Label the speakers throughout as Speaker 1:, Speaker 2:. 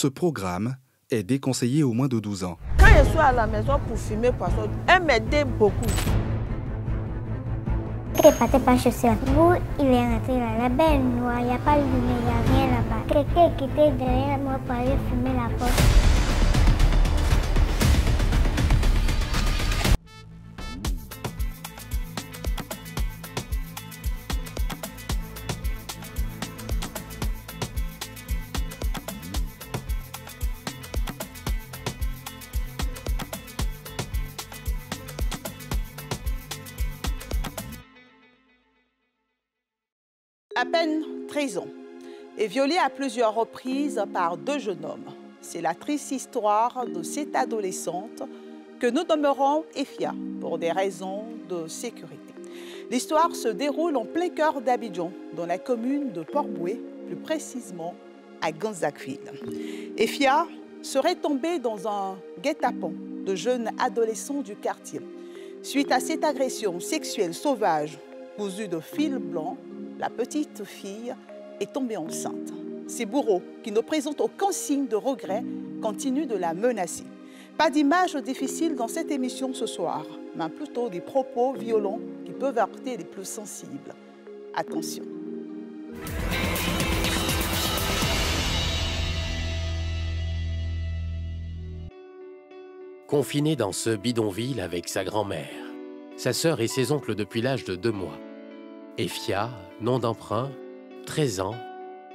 Speaker 1: Ce programme est déconseillé aux moins de 12 ans.
Speaker 2: Quand je suis à la maison pour fumer poisson, elle m'aidait beaucoup.
Speaker 3: Il n'est pas chaussé. Où il est rentré là, la belle noire, il n'y a pas de lumière, il n'y a rien là-bas. Quelqu'un qui était derrière moi pour aller fumer la porte.
Speaker 2: À peine 13 ans, et violée à plusieurs reprises par deux jeunes hommes. C'est la triste histoire de cette adolescente que nous nommerons Efia pour des raisons de sécurité. L'histoire se déroule en plein cœur d'Abidjan, dans la commune de Port-Boué, plus précisément à Ganzakville. Efia serait tombée dans un guet-apens de jeunes adolescents du quartier. Suite à cette agression sexuelle sauvage cousue de fil blanc, la petite fille est tombée enceinte. Ses bourreaux, qui ne présentent aucun signe de regret, continuent de la menacer. Pas d'image difficile dans cette émission ce soir, mais plutôt des propos violents qui peuvent heurter les plus sensibles. Attention.
Speaker 4: Confiné dans ce bidonville avec sa grand-mère, sa sœur et ses oncles depuis l'âge de 2 mois, Efia, nom d'emprunt, 13 ans,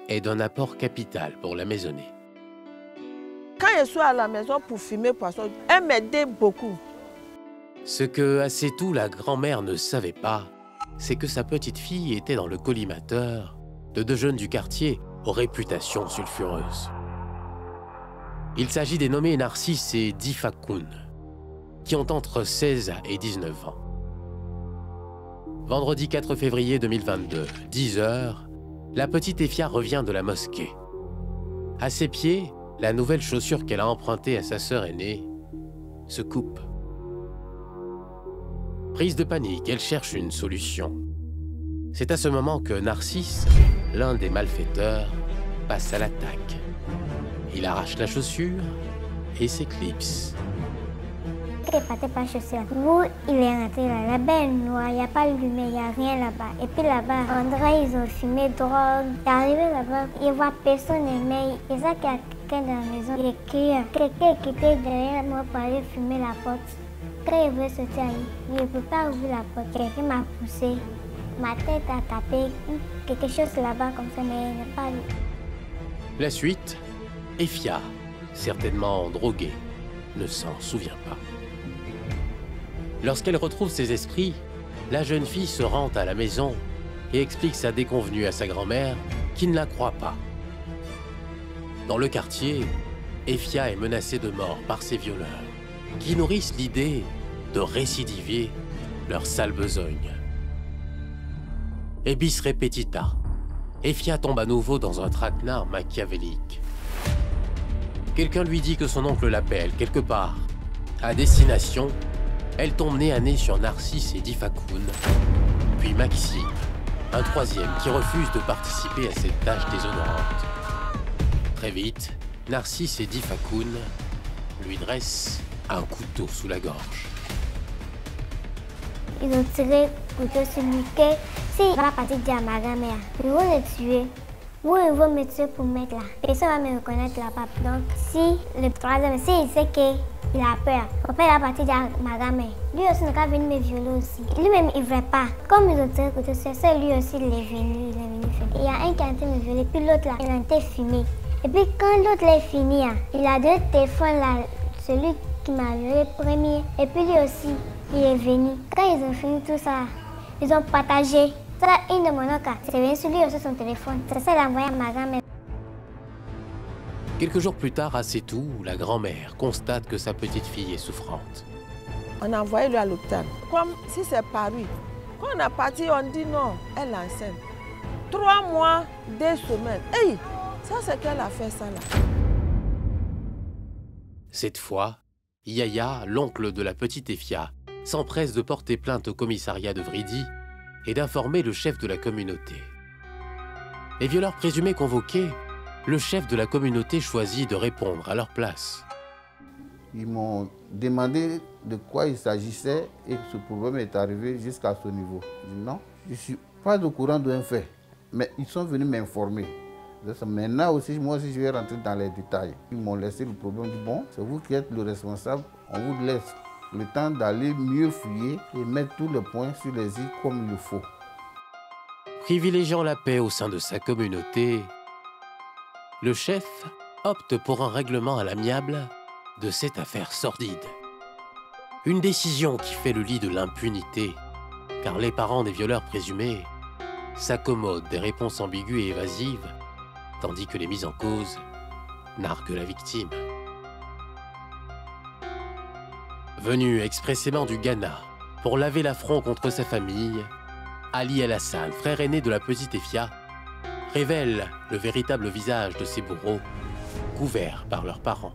Speaker 4: est d'un apport capital pour la maisonnée.
Speaker 2: Quand je suis à la maison pour fumer poisson, elle m'aidait beaucoup.
Speaker 4: Ce que, assez tout, la grand-mère ne savait pas, c'est que sa petite fille était dans le collimateur de 2 jeunes du quartier aux réputations sulfureuses. Il s'agit des nommés Narcisse et Difakoun, qui ont entre 16 et 19 ans. Vendredi 4 février 2022, 10 h, la petite Efia revient de la mosquée. À ses pieds, la nouvelle chaussure qu'elle a empruntée à sa sœur aînée se coupe. Prise de panique, elle cherche une solution. C'est à ce moment que Narcisse, l'un des malfaiteurs, passe à l'attaque. Il arrache la chaussure et s'éclipse.
Speaker 3: Il n'est pas chaussé. Où il est rentré là, la belle noire, il n'y a pas de lumière, il n'y a rien là-bas. Et puis là-bas, on dirait ils ont fumé drogue. Il est arrivé là-bas, il voit personne, mais il sait qu'il y a quelqu'un dans la maison. Il crie. Quelqu'un qui était derrière moi pour aller fumer la porte. Quand il veut sortir, il ne peut pas ouvrir la porte. Quelqu'un m'a poussé. Ma tête a tapé. Quelque chose là-bas comme ça, mais il n'est pas lui.
Speaker 4: La suite, Efia, certainement droguée, ne s'en souvient pas. Lorsqu'elle retrouve ses esprits, la jeune fille se rend à la maison et explique sa déconvenue à sa grand-mère, qui ne la croit pas. Dans le quartier, Efia est menacée de mort par ses violeurs, qui nourrissent l'idée de récidiver leur sale besogne. Et bis repetita, Efia tombe à nouveau dans un traquenard machiavélique. Quelqu'un lui dit que son oncle l'appelle quelque part. À destination, elle tombe nez à nez sur Narcisse et Difakoun, puis Maxime, un troisième qui refuse de participer à cette tâche déshonorante. Très vite, Narcisse et Difakoun lui dressent un couteau sous la gorge.
Speaker 3: Ils ont tiré le couteau sur lui. S'il va partir dire à ma grand-mère, ils vont le tuer. Où ils vont me tuer pour mettre là. Personne ne va me reconnaître là-bas. Donc, si le troisième, s'il sait qu'il a peur, on peut la partir de ma grand-mère. Lui aussi, il va venir me violer aussi. Lui-même, il ne veut pas. Comme ils ont tiré le couteau, c'est lui aussi, il est venu faire. Il y a un qui a été me violer, puis l'autre là, il a été fumé. Et puis, quand l'autre est fini, il a donné le téléphone là, celui qui m'a violé premier. Et puis, lui aussi, il est venu. Quand ils ont fini tout ça, ils ont partagé. Ça, une de mon oncle, c'est venu sur lui aussi son téléphone. C'est ça, il a envoyé à ma grand-mère.
Speaker 4: Quelques jours plus tard, à Sétou, la grand-mère constate que sa petite fille est souffrante.
Speaker 2: On a envoyé lui à l'hôpital. Comme si c'est paru. Quand on a parti, on dit non, elle est enceinte. 3 mois, 2 semaines. Hey, ça c'est qu'elle a fait ça là.
Speaker 4: Cette fois, Yaya, l'oncle de la petite Efia, s'empresse de porter plainte au commissariat de Vridi et d'informer le chef de la communauté. Les violeurs présumés convoqués le chef de la communauté choisit de répondre à leur place.
Speaker 5: Ils m'ont demandé de quoi il s'agissait et que ce problème est arrivé jusqu'à ce niveau. Je dis non, je ne suis pas au courant d'un fait, mais ils sont venus m'informer. Maintenant aussi, moi aussi, je vais rentrer dans les détails. Ils m'ont laissé le problème, dit bon, c'est vous qui êtes le responsable, on vous laisse le temps d'aller mieux fouiller et mettre tous les points sur les i comme il le faut.
Speaker 4: Privilégiant la paix au sein de sa communauté, le chef opte pour un règlement à l'amiable de cette affaire sordide. Une décision qui fait le lit de l'impunité, car les parents des violeurs présumés s'accommodent des réponses ambiguës et évasives, tandis que les mises en cause narguent la victime. Venu expressément du Ghana pour laver l'affront contre sa famille, Ali El Hassan, frère aîné de la petite Efia, révèle le véritable visage de ses bourreaux, couverts par leurs parents.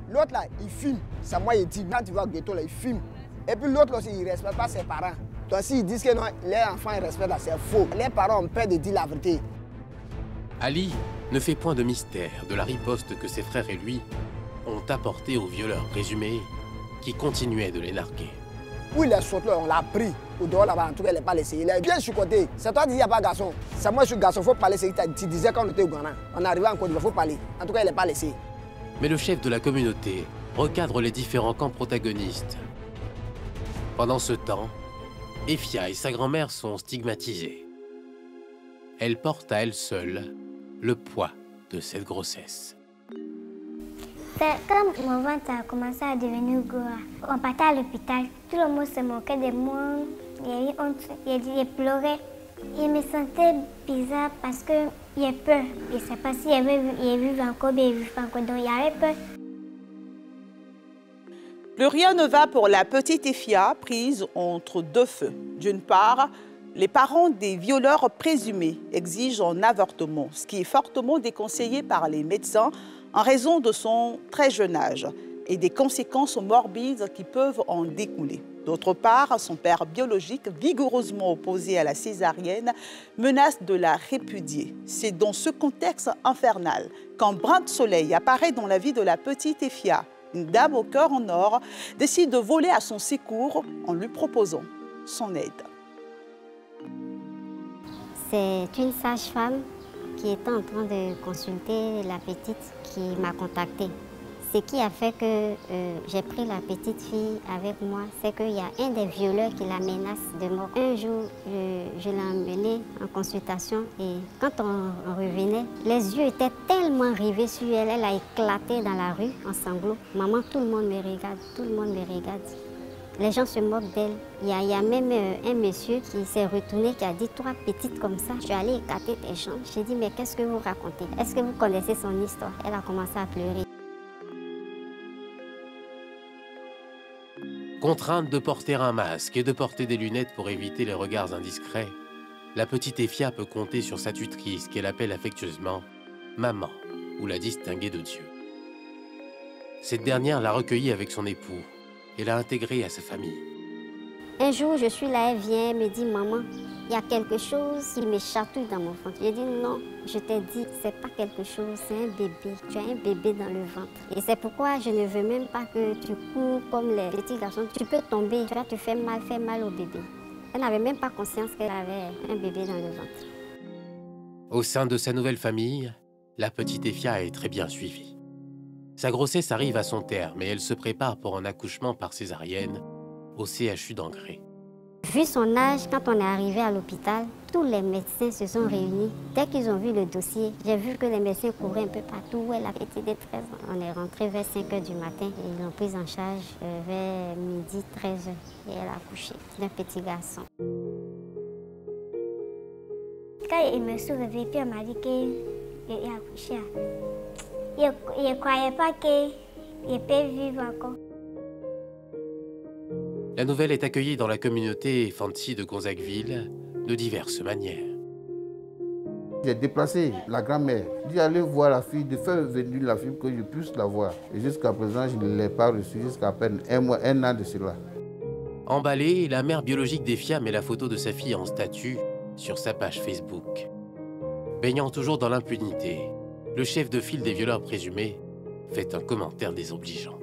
Speaker 6: L'autre là, il filme. Ça, moi, il dit, quand tu vas au ghetto, là, il filme. Et puis l'autre aussi, il ne respecte pas ses parents. Donc s'ils disent que non, les enfants ils respectent, là, c'est faux. Les parents ont peur de dire la vérité.
Speaker 4: Ali ne fait point de mystère de la riposte que ses frères et lui ont apportée aux violeurs présumés qui continuaient de les narguer.
Speaker 6: Oui, il est sauté, on l'a pris. Au dehors là-bas, en tout cas, il n'est pas laissé. Il est bien sur côté. C'est toi qui dis qu'il n'y a pas de garçon. C'est moi, je suis garçon, il faut parler. Tu disais quand on était au Ghana. On est arrivé en Côte d'Ivoire, il faut parler. En tout cas, il n'est pas laissé.
Speaker 4: Mais le chef de la communauté recadre les différents camps protagonistes. Pendant ce temps, Efia et sa grand-mère sont stigmatisées. Elle porte à elle seule le poids de cette grossesse.
Speaker 3: Quand mon ventre a commencé à devenir gros, on partait à l'hôpital. Tout le monde se moquait de moi. Il y a eu honte, il pleurait. Il me sentait bizarre parce qu'il a peur. Je ne sais pas s'il vit encore, bien il vit pas encore. Donc il avait peur.
Speaker 2: Plus rien ne va pour la petite Efia, prise entre deux feux. D'une part, les parents des violeurs présumés exigent un avortement, ce qui est fortement déconseillé par les médecins en raison de son très jeune âge et des conséquences morbides qui peuvent en découler. D'autre part, son père biologique, vigoureusement opposé à la césarienne, menace de la répudier. C'est dans ce contexte infernal qu'un brin de soleil apparaît dans la vie de la petite Efia. Une dame au cœur en or décide de voler à son secours en lui proposant son aide.
Speaker 7: C'est une sage-femme qui était en train de consulter la petite qui m'a contactée. Ce qui a fait que j'ai pris la petite fille avec moi, c'est qu'il y a un des violeurs qui la menace de mort. Un jour, je l'ai emmenée en consultation et quand on revenait, les yeux étaient tellement rivés sur elle, elle a éclaté dans la rue en sanglots. Maman, tout le monde me regarde, tout le monde me regarde. Les gens se moquent d'elle. Il y a même un monsieur qui s'est retourné, qui a dit « Toi, petite comme ça, je suis allée écarter tes jambes. » J'ai dit « Mais qu'est-ce que vous racontez? Est-ce que vous connaissez son histoire ?» Elle a commencé à pleurer.
Speaker 4: Contrainte de porter un masque et de porter des lunettes pour éviter les regards indiscrets, la petite Efia peut compter sur sa tutrice qu'elle appelle affectueusement « maman » ou la distinguée de Dieu. Cette dernière l'a recueillie avec son époux et l'a intégrée à sa famille.
Speaker 7: Un jour, je suis là, elle vient, elle me dit « Maman, il y a quelque chose qui me chatouille dans mon ventre. » J'ai dit « Non, je t'ai dit, c'est pas quelque chose, c'est un bébé. Tu as un bébé dans le ventre. Et c'est pourquoi je ne veux même pas que tu cours comme les petits garçons. Tu peux tomber, tu vas te faire mal au bébé. » Elle n'avait même pas conscience qu'elle avait un bébé dans le ventre.
Speaker 4: Au sein de sa nouvelle famille, la petite Efia est très bien suivie. Sa grossesse arrive à son terme et elle se prépare pour un accouchement par césarienne au CHU d'Angré.
Speaker 7: Vu son âge, quand on est arrivé à l'hôpital, tous les médecins se sont réunis. Dès qu'ils ont vu le dossier, j'ai vu que les médecins couraient un peu partout. Où elle avait été de 13 ans. On est rentré vers 5 h du matin et ils l'ont prise en charge vers midi, 13 h. Et elle a accouché d'un petit garçon.
Speaker 3: Quand il me suis réveillée, puis on m'a dit qu'il a accouché. Je ne croyais pas qu'il peut vivre encore.
Speaker 4: La nouvelle est accueillie dans la communauté Fanti de Gonzagueville de diverses manières.
Speaker 5: J'ai déplacé la grand-mère, dit aller voir la fille, de faire venir la fille pour que je puisse la voir. Et jusqu'à présent, je ne l'ai pas reçue, jusqu'à peine un an de cela.
Speaker 4: Emballée, la mère biologique d'Efia met la photo de sa fille en statut sur sa page Facebook. Baignant toujours dans l'impunité, le chef de file des violeurs présumés fait un commentaire désobligeant.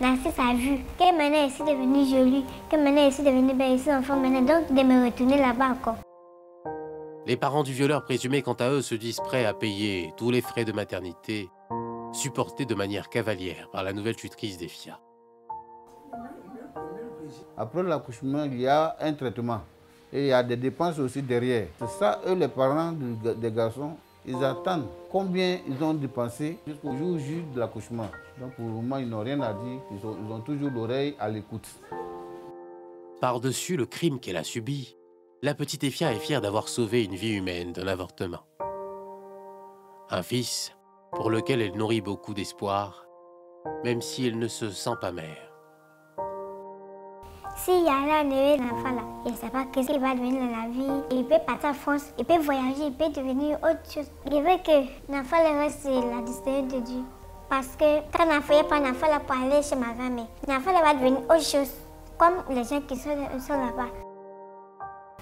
Speaker 3: Narcisse a vu que maintenant je suis devenue jolie, que maintenant je suis devenue belle, ici enfant maintenant, donc de me retourner là-bas encore.
Speaker 4: Les parents du violeur présumé, quant à eux, se disent prêts à payer tous les frais de maternité, supportés de manière cavalière par la nouvelle tutrice d'Efia.
Speaker 5: Après l'accouchement, il y a un traitement. Et il y a des dépenses aussi derrière. C'est ça, eux, les parents des garçons, ils attendent combien ils ont dépensé jusqu'au jour J de l'accouchement. Donc pour le moment, ils n'ont rien à dire. Ils ont toujours l'oreille à l'écoute.
Speaker 4: Par-dessus le crime qu'elle a subi, la petite Efia est fière d'avoir sauvé une vie humaine d'un avortement. Un fils pour lequel elle nourrit beaucoup d'espoir, même si elle ne se sent pas mère.
Speaker 3: S'il y a un enfant là, il ne sait pas ce qu'il va devenir dans la vie. Il peut partir en France, il peut voyager, il peut devenir autre chose. Je veux que l'enfant reste la destinée de Dieu. Parce que quand l'enfant n'est pas un enfant là pour aller chez ma grand-mère, l'enfant va devenir autre chose, comme les gens qui sont là-bas.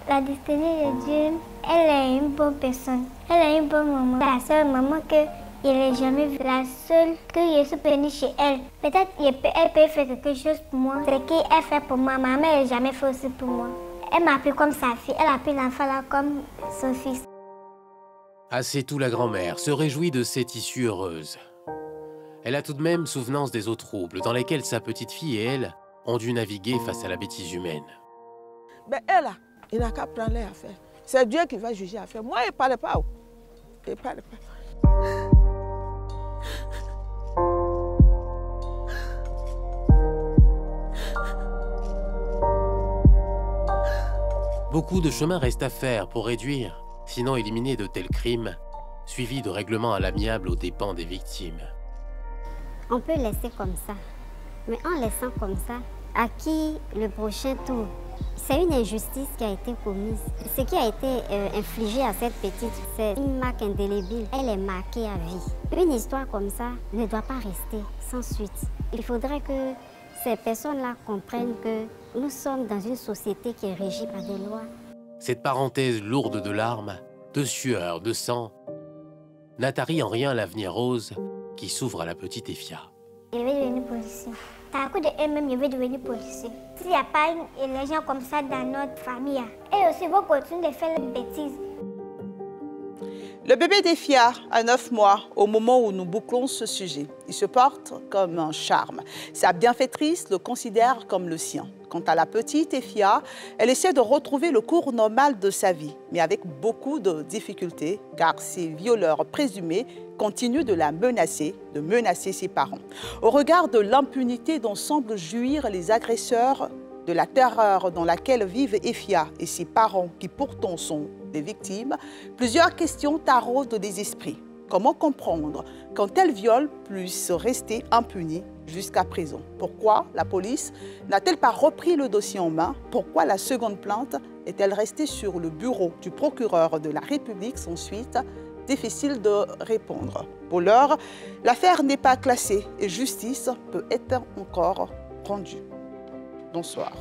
Speaker 3: La destinée de Dieu, elle est une bonne personne. Elle est une bonne maman. La seule maman que je n'ai jamais vue. La seule que je suis venue chez elle. Peut-être elle peut faire quelque chose pour moi. Ce qu'elle fait pour moi, ma mère n'a jamais fait aussi pour moi. Elle m'a pris comme sa fille. Elle a pris l'enfant là comme son fils.
Speaker 4: Assez tout, la grand-mère se réjouit de cette issue heureuse. Elle a tout de même souvenance des eaux troubles dans lesquelles sa petite fille et elle ont dû naviguer face à la bêtise humaine.
Speaker 8: Ben elle là, il n'a qu'à prendre les affaires. C'est Dieu qui va juger l'affaire. Moi, il ne parle pas. Il ne parle pas.
Speaker 4: Beaucoup de chemin reste à faire pour réduire, sinon éliminer de tels crimes, suivis de règlements à l'amiable aux dépens des victimes.
Speaker 7: On peut laisser comme ça, mais en laissant comme ça, à qui le prochain tour? C'est une injustice qui a été commise. Ce qui a été infligé à cette petite, c'est une marque indélébile. Elle est marquée à vie. Une histoire comme ça ne doit pas rester sans suite. Il faudrait que ces personnes-là comprennent que nous sommes dans une société qui est régie par des lois.
Speaker 4: Cette parenthèse lourde de larmes, de sueur, de sang, n'attarie en rien l'avenir rose qui s'ouvre à la petite Efia.
Speaker 3: Je vais devenir policier. À coup de eux-mêmes, je vais devenir policier. S'il n'y a pas les gens comme ça dans notre famille, elles aussi vont continuer de faire des bêtises.
Speaker 2: Le bébé d'Efia a 9 mois au moment où nous bouclons ce sujet. Il se porte comme un charme. Sa bienfaitrice le considère comme le sien. Quant à la petite Efia, elle essaie de retrouver le cours normal de sa vie, mais avec beaucoup de difficultés, car ses violeurs présumés continuent de la menacer, de menacer ses parents. Au regard de l'impunité dont semblent jouir les agresseurs, de la terreur dans laquelle vivent Efia et ses parents, qui pourtant sont des victimes, plusieurs questions taraudent des esprits. Comment comprendre qu'un tel viol puisse rester impuni jusqu'à présent? Pourquoi la police n'a-t-elle pas repris le dossier en main? Pourquoi la seconde plainte est-elle restée sur le bureau du procureur de la République sans suite? Difficile de répondre. Pour l'heure, l'affaire n'est pas classée et justice peut être encore rendue. Bonsoir.